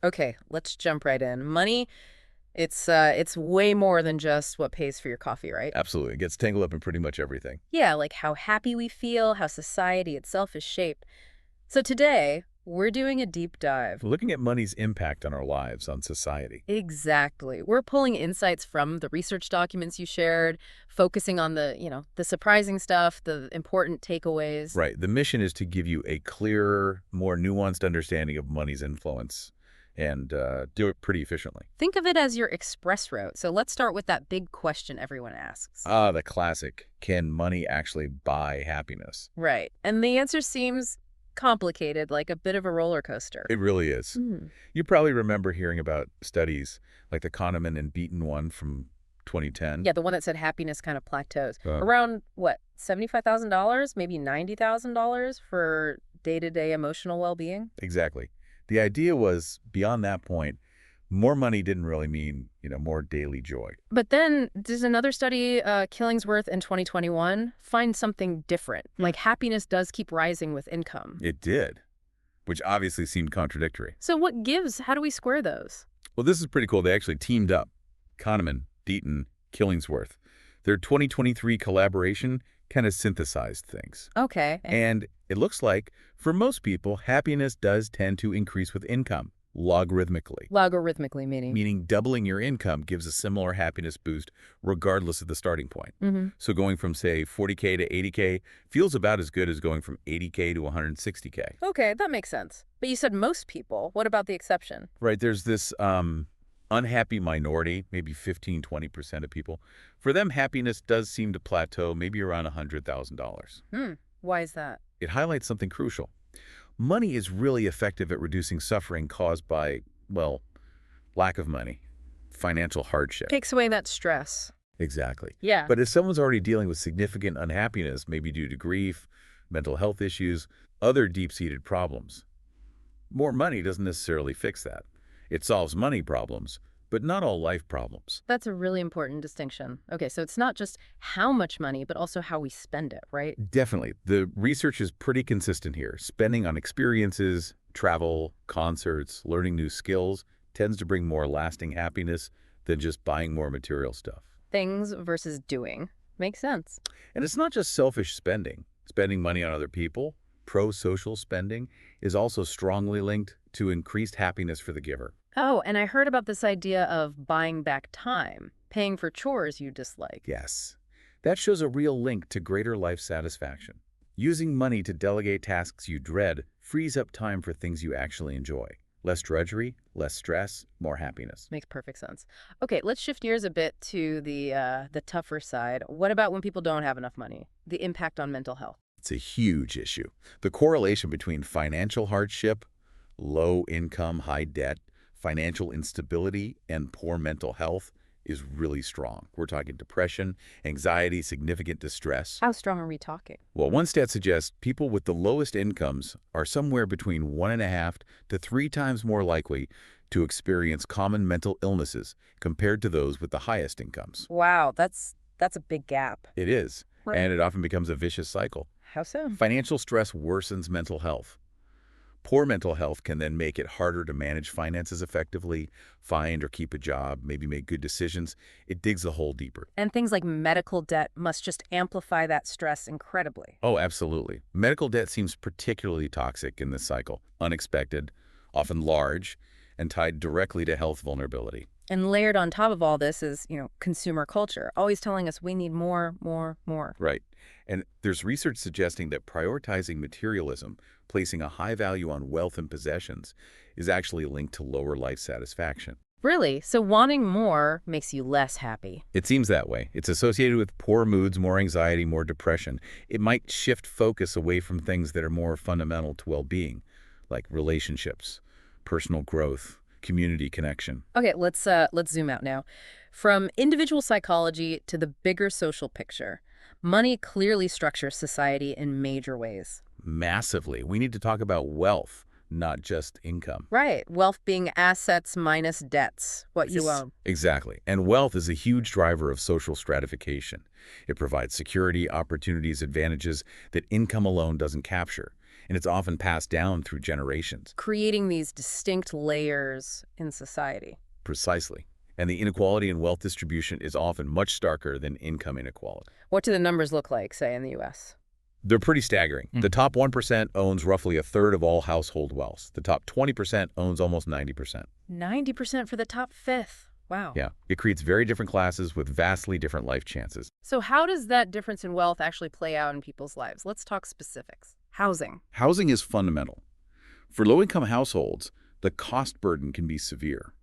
Okay, let's jump right in. Money, it's way more than just what pays for your coffee, right? Absolutely. It gets tangled up in pretty much everything. Yeah, like how happy we feel, how society itself is shaped. So today, we're doing a deep dive. Looking at money's impact on our lives, on society. Exactly. We're pulling insights from the research documents you shared, focusing on the surprising stuff, the important takeaways. Right. The mission is to give you a clearer, more nuanced understanding of money's influence and do it pretty efficiently. Think of it as your express route. So let's start with that big question everyone asks. Ah, the classic. Can money actually buy happiness? Right. And the answer seems complicated, like a bit of a roller coaster. It really is. Hmm. You probably remember hearing about studies like the Kahneman and Beaton one from 2010. Yeah, the one that said happiness kind of plateaus. Uh, Around, what, $75,000, maybe $90,000 for day-to-day emotional well-being? exactly. The idea was, beyond that point, more money didn't really mean, more daily joy. But then there's another study, Killingsworth in 2021, find something different. Like happiness does keep rising with income. It did, which obviously seemed contradictory. So what gives? How do we square those? Well, this is pretty cool. They actually teamed up. Kahneman, Deaton, Killingsworth. Their 2023 collaboration kind of synthesized things. Okay. And it looks like, for most people, happiness does tend to increase with income, logarithmically. Logarithmically meaning. Meaning doubling your income gives a similar happiness boost regardless of the starting point. Mm-hmm. So going from, say, 40K to 80K feels about as good as going from 80K to 160K. Okay, that makes sense. But you said most people. What about the exception? Right, there's this unhappy minority, maybe 15–20% of people. For them, happiness does seem to plateau maybe around $100,000. Why is that? It highlights something crucial. Money is really effective at reducing suffering caused by, well, lack of money, financial hardship. Takes away that stress. Exactly. Yeah. But if someone's already dealing with significant unhappiness, maybe due to grief, mental health issues, other deep-seated problems, more money doesn't necessarily fix that. It solves money problems, but not all life problems. That's a really important distinction. Okay, so it's not just how much money, but also how we spend it, right? Definitely. The research is pretty consistent here. Spending on experiences, travel, concerts, learning new skills tends to bring more lasting happiness than just buying more material stuff. Things versus doing. Makes sense. And it's not just selfish spending. Spending money on other people, pro-social spending, is also strongly linked to increased happiness for the giver. Oh, and I heard about this idea of buying back time, paying for chores you dislike. Yes, that shows a real link to greater life satisfaction. Using money to delegate tasks you dread frees up time for things you actually enjoy. Less drudgery, less stress, more happiness. Makes perfect sense. Okay, let's shift gears a bit to the tougher side. What about when people don't have enough money? The impact on mental health. It's a huge issue. The correlation between financial hardship, low income, high debt, financial instability, and poor mental health is really strong. We're talking depression, anxiety, significant distress. How strong are we talking? Well, one stat suggests people with the lowest incomes are somewhere between 1.5 to 3 times more likely to experience common mental illnesses compared to those with the highest incomes. Wow, that's a big gap. It is, Right. and it often becomes a vicious cycle. How so? Financial stress worsens mental health. Poor mental health can then make it harder to manage finances effectively, find or keep a job, maybe make good decisions. It digs the hole deeper. And things like medical debt must just amplify that stress incredibly. Oh, absolutely. Medical debt seems particularly toxic in this cycle. Unexpected, often large, and tied directly to health vulnerability. And layered on top of all this is, consumer culture, always telling us we need more, more, more. Right. And there's research suggesting that prioritizing materialism, placing a high value on wealth and possessions, is actually linked to lower life satisfaction. Really? So wanting more makes you less happy. It seems that way. It's associated with poor moods, more anxiety, more depression. It might shift focus away from things that are more fundamental to well-being, like relationships, personal growth, community connection. Okay, let's zoom out now. From individual psychology to the bigger social picture, money clearly structures society in major ways. Massively. We need to talk about wealth, not just income. Right. Wealth being assets minus debts, what you own. Exactly. And wealth is a huge driver of social stratification. It provides security, opportunities, advantages that income alone doesn't capture. and it's often passed down through generations. Creating these distinct layers in society. Precisely. And the inequality in wealth distribution is often much starker than income inequality. What do the numbers look like, say, in the U.S.? They're pretty staggering. The top 1% owns roughly a third of all household wealth. The top 20% owns almost 90%. 90% for the top fifth. Wow. Yeah, it creates very different classes with vastly different life chances. So how does that difference in wealth actually play out in people's lives? Let's talk specifics. Housing. Housing is fundamental. For low-income households, the cost burden can be severe.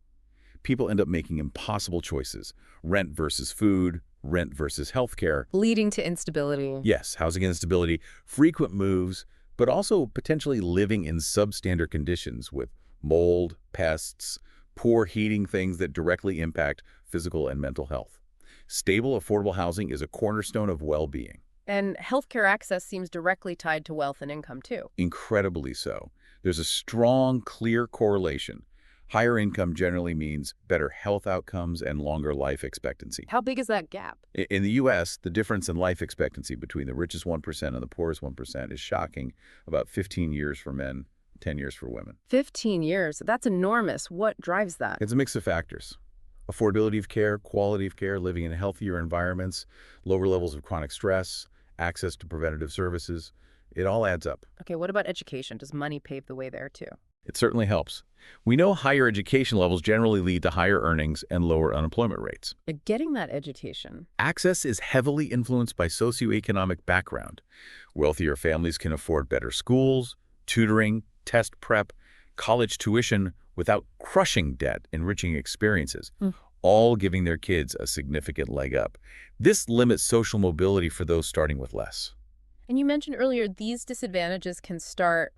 People end up making impossible choices: rent versus food, rent versus healthcare. Leading to instability. Yes, housing instability, frequent moves, but also potentially living in substandard conditions with mold, pests, poor heating, things that directly impact physical and mental health. Stable, affordable housing is a cornerstone of well-being. And healthcare access seems directly tied to wealth and income, too. Incredibly so. There's a strong, clear correlation. Higher income generally means better health outcomes and longer life expectancy. How big is that gap? In the U.S., the difference in life expectancy between the richest 1% and the poorest 1% is shocking. About 15 years for men, 10 years for women. 15 years. That's enormous. What drives that? It's a mix of factors. Affordability of care, quality of care, living in healthier environments, lower levels of chronic stress, access to preventative services. It all adds up. Okay, what about education? Does money pave the way there, too? It certainly helps. We know higher education levels generally lead to higher earnings and lower unemployment rates. Getting that education. Access is heavily influenced by socioeconomic background. Wealthier families can afford better schools, tutoring, test prep, college tuition without crushing debt, enriching experiences, all giving their kids a significant leg up. This limits social mobility for those starting with less. And you mentioned earlier these disadvantages can start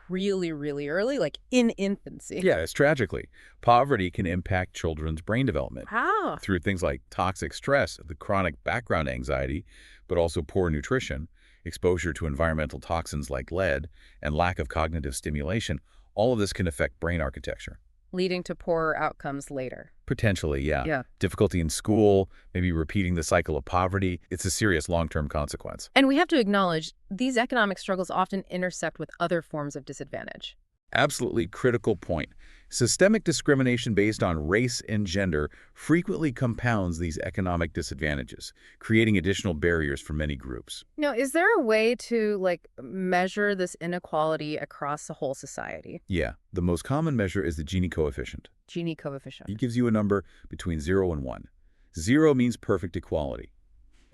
really, really early, like in infancy. Yes, tragically, poverty can impact children's brain development. How? Through things like toxic stress, the chronic background anxiety, but also poor nutrition, exposure to environmental toxins like lead, and lack of cognitive stimulation. All of this can affect brain architecture. Leading to poorer outcomes later. Potentially, yeah. Yeah. Difficulty in school, maybe repeating the cycle of poverty. It's a serious long-term consequence. And we have to acknowledge these economic struggles often intersect with other forms of disadvantage. Absolutely critical point. Systemic discrimination based on race and gender frequently compounds these economic disadvantages, creating additional barriers for many groups. Now, is there a way to, measure this inequality across the whole society? Yeah, the most common measure is the Gini coefficient. Gini coefficient. It gives you a number between 0 and 1. 0 means perfect equality.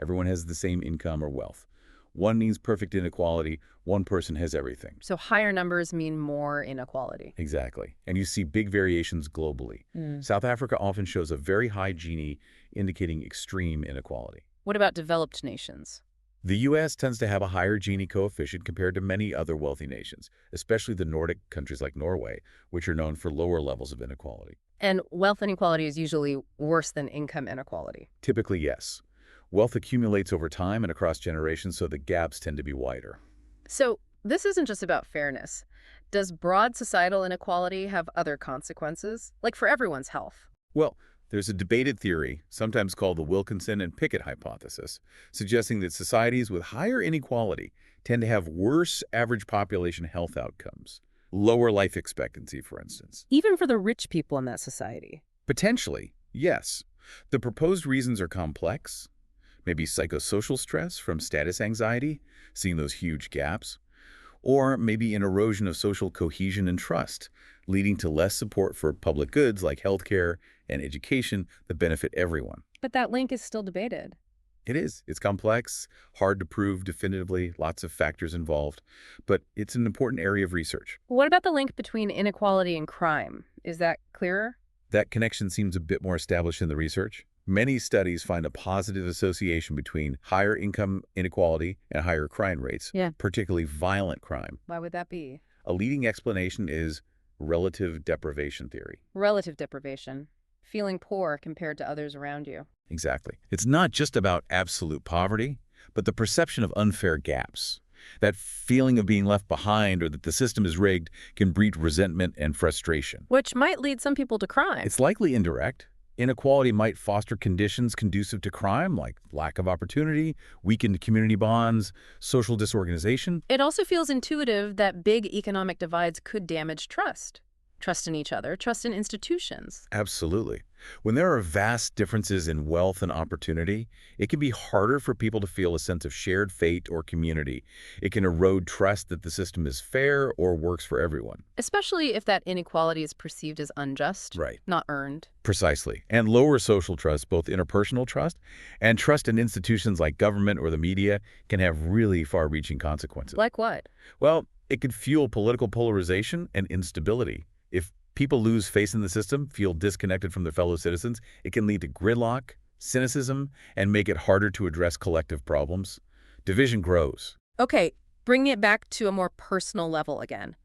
Everyone has the same income or wealth. 1 means perfect inequality. One person has everything. So higher numbers mean more inequality. Exactly. And you see big variations globally. South Africa often shows a very high Gini, indicating extreme inequality. What about developed nations? The U.S. tends to have a higher Gini coefficient compared to many other wealthy nations, especially the Nordic countries like Norway, which are known for lower levels of inequality. And wealth inequality is usually worse than income inequality. Typically, yes. Wealth accumulates over time and across generations, so the gaps tend to be wider. So this isn't just about fairness. Does broad societal inequality have other consequences, like for everyone's health? Well, there's a debated theory, sometimes called the Wilkinson and Pickett hypothesis, suggesting that societies with higher inequality tend to have worse average population health outcomes, lower life expectancy, for instance. Even for the rich people in that society? Potentially, yes. The proposed reasons are complex. Maybe psychosocial stress from status anxiety, seeing those huge gaps, or maybe an erosion of social cohesion and trust, leading to less support for public goods like healthcare and education that benefit everyone. But that link is still debated. It is. It's complex, hard to prove definitively, lots of factors involved, but it's an important area of research. What about the link between inequality and crime? Is that clearer? That connection seems a bit more established in the research. Many studies find a positive association between higher income inequality and higher crime rates, particularly violent crime. Why would that be? A leading explanation is relative deprivation theory. Relative deprivation. Feeling poor compared to others around you. Exactly. It's not just about absolute poverty, but the perception of unfair gaps. That feeling of being left behind or that the system is rigged can breed resentment and frustration. Which might lead some people to crime. It's likely indirect. Inequality might foster conditions conducive to crime, like lack of opportunity, weakened community bonds, social disorganization. It also feels intuitive that big economic divides could damage trust. Trust in each other, trust in institutions. Absolutely. When there are vast differences in wealth and opportunity, it can be harder for people to feel a sense of shared fate or community. It can erode trust that the system is fair or works for everyone. Especially if that inequality is perceived as unjust, Right. not earned. Precisely. And lower social trust, both interpersonal trust and trust in institutions like government or the media, can have really far-reaching consequences. Like what? Well, it could fuel political polarization and instability. If people lose faith in the system, feel disconnected from their fellow citizens, it can lead to gridlock, cynicism, and make it harder to address collective problems. Division grows. Okay, bringing it back to a more personal level again.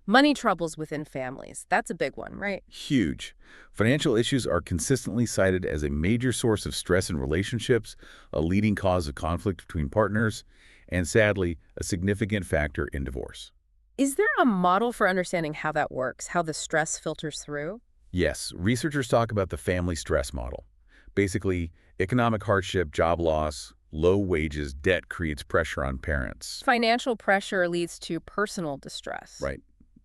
Money troubles within families. That's a big one, right? Huge. Financial issues are consistently cited as a major source of stress in relationships, a leading cause of conflict between partners, and sadly, a significant factor in divorce. Is there a model for understanding how that works, how the stress filters through? Yes, researchers talk about the family stress model. Basically, economic hardship, job loss, low wages, debt creates pressure on parents. Financial pressure leads to personal distress. Right.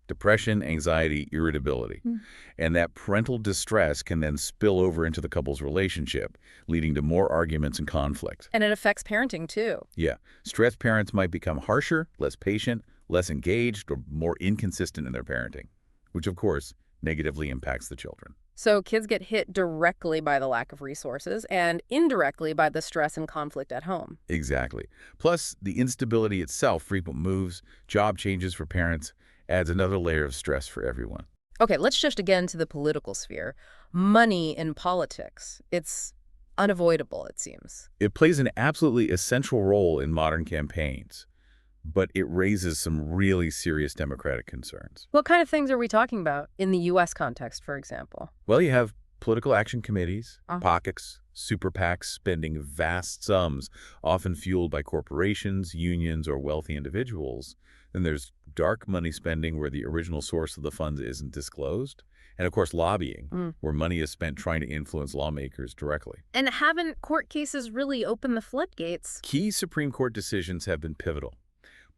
Depression, anxiety, irritability. Hmm. And that parental distress can then spill over into the couple's relationship, leading to more arguments and conflict. And it affects parenting too. Yeah, stressed parents might become harsher, less patient, less engaged, or more inconsistent in their parenting, which of course negatively impacts the children. So kids get hit directly by the lack of resources and indirectly by the stress and conflict at home. Exactly. Plus, the instability itself, frequent moves, job changes for parents, adds another layer of stress for everyone. Okay, let's shift again to the political sphere. Money in politics. It's unavoidable, it seems. It plays an absolutely essential role in modern campaigns, but it raises some really serious democratic concerns. What kind of things are we talking about in the U.S. context, for example? Well, you have political action committees, Uh. pockets, super PACs spending vast sums, often fueled by corporations, unions, or wealthy individuals. Then there's dark money spending where the original source of the funds isn't disclosed. And of course, lobbying, where money is spent trying to influence lawmakers directly. And haven't court cases really opened the floodgates? Key Supreme Court decisions have been pivotal.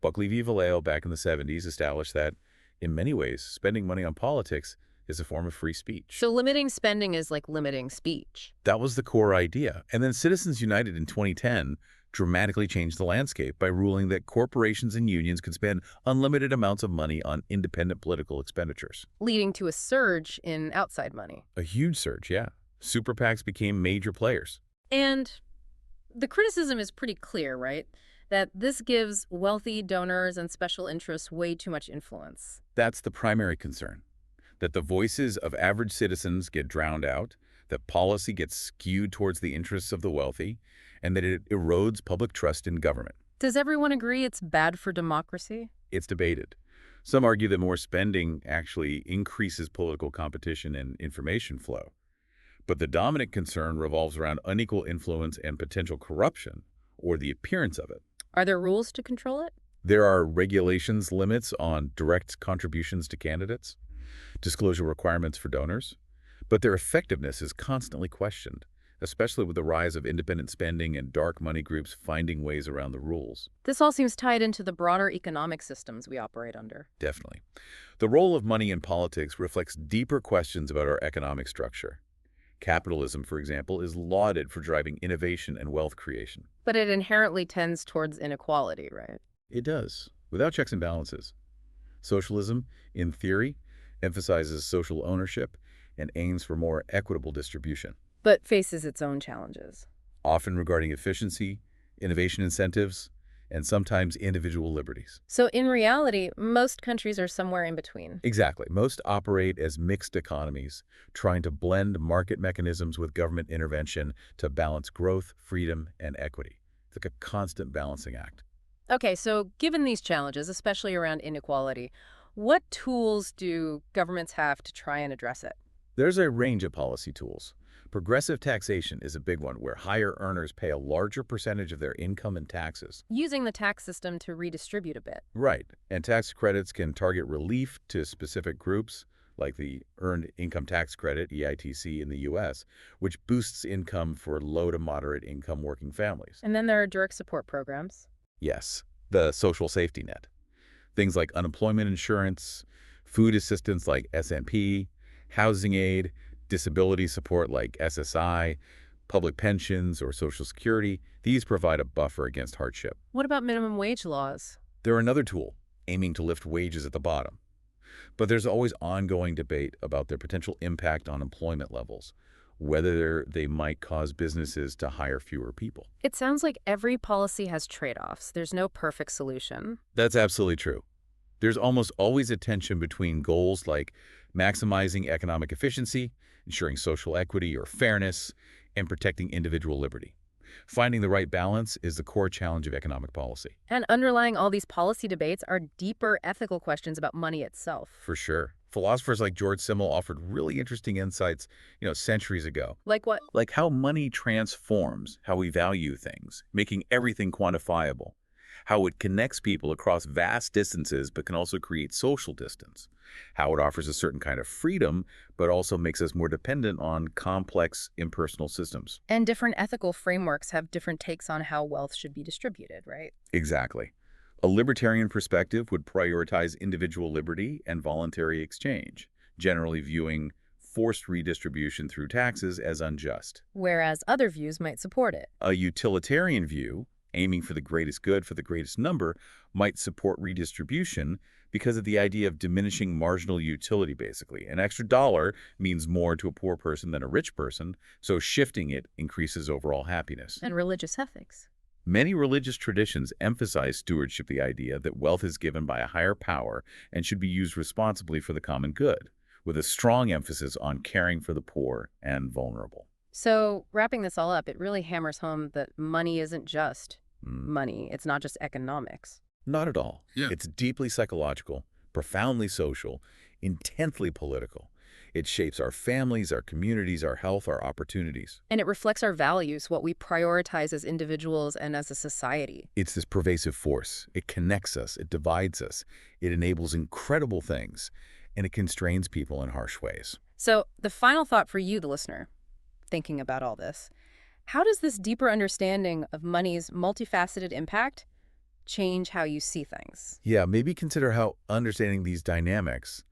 Buckley v. Valeo back in the 70s established that, in many ways, spending money on politics is a form of free speech. So limiting spending is like limiting speech. That was the core idea. And then Citizens United in 2010 dramatically changed the landscape by ruling that corporations and unions could spend unlimited amounts of money on independent political expenditures. Leading to a surge in outside money. A huge surge, yeah. Super PACs became major players. And the criticism is pretty clear, right? That this gives wealthy donors and special interests way too much influence. That's the primary concern, that the voices of average citizens get drowned out, that policy gets skewed towards the interests of the wealthy, and that it erodes public trust in government. Does everyone agree it's bad for democracy? It's debated. Some argue that more spending actually increases political competition and information flow. But the dominant concern revolves around unequal influence and potential corruption, or the appearance of it. Are there rules to control it? There are regulations, limits on direct contributions to candidates, disclosure requirements for donors, but their effectiveness is constantly questioned, especially with the rise of independent spending and dark money groups finding ways around the rules. This all seems tied into the broader economic systems we operate under. Definitely. The role of money in politics reflects deeper questions about our economic structure. Capitalism, for example, is lauded for driving innovation and wealth creation. But it inherently tends towards inequality, right? It does, without checks and balances. Socialism, in theory, emphasizes social ownership and aims for more equitable distribution, But faces its own challenges. often regarding efficiency, innovation incentives, and sometimes individual liberties. So in reality, most countries are somewhere in between. Exactly. Most operate as mixed economies, trying to blend market mechanisms with government intervention to balance growth, freedom, and equity. It's like a constant balancing act. Okay, so given these challenges, especially around inequality, what tools do governments have to try and address it? There's a range of policy tools. Progressive taxation is a big one, where higher earners pay a larger percentage of their income in taxes. Using the tax system to redistribute a bit. Right. And tax credits can target relief to specific groups, like the Earned Income Tax Credit, EITC, in the U.S., which boosts income for low to moderate income working families. And then there are direct support programs. Yes, the social safety net. Things like unemployment insurance, food assistance like SMP, housing aid, disability support like SSI, public pensions or Social Security, these provide a buffer against hardship. What about minimum wage laws? They're another tool aiming to lift wages at the bottom. But there's always ongoing debate about their potential impact on employment levels, whether they might cause businesses to hire fewer people. It sounds like every policy has trade-offs. There's no perfect solution. That's absolutely true. There's almost always a tension between goals like maximizing economic efficiency, ensuring social equity or fairness, and protecting individual liberty. Finding the right balance is the core challenge of economic policy. And underlying all these policy debates are deeper ethical questions about money itself. For sure. Philosophers like George Simmel offered really interesting insights, centuries ago. Like what? Like how money transforms how we value things, making everything quantifiable. How it connects people across vast distances but can also create social distance. How it offers a certain kind of freedom but also makes us more dependent on complex, impersonal systems. And different ethical frameworks have different takes on how wealth should be distributed, right? Exactly. A libertarian perspective would prioritize individual liberty and voluntary exchange, generally viewing forced redistribution through taxes as unjust. Whereas other views might support it. A utilitarian view, aiming for the greatest good for the greatest number, might support redistribution because of the idea of diminishing marginal utility, basically. An extra dollar means more to a poor person than a rich person, so shifting it increases overall happiness. And religious ethics. Many religious traditions emphasize stewardship, the idea that wealth is given by a higher power and should be used responsibly for the common good, with a strong emphasis on caring for the poor and vulnerable. So, wrapping this all up, it really hammers home that money isn't just money. It's not just economics. Not at all. Yeah. It's deeply psychological, profoundly social, intensely political. It shapes our families, our communities, our health, our opportunities. And it reflects our values, what we prioritize as individuals and as a society. It's this pervasive force. It connects us. It divides us. It enables incredible things. And it constrains people in harsh ways. So, the final thought for you, the listener, thinking about all this, how does this deeper understanding of money's multifaceted impact change how you see things? Yeah, maybe consider how understanding these dynamics,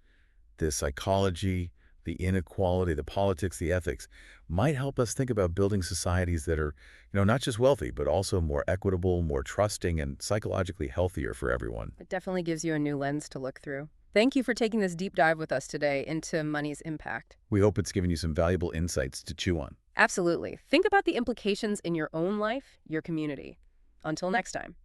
the psychology, the inequality, the politics, the ethics, might help us think about building societies that are, not just wealthy, but also more equitable, more trusting, and psychologically healthier for everyone. It definitely gives you a new lens to look through. Thank you for taking this deep dive with us today into money's impact. We hope it's given you some valuable insights to chew on. Absolutely. Think about the implications in your own life, your community. Until next time.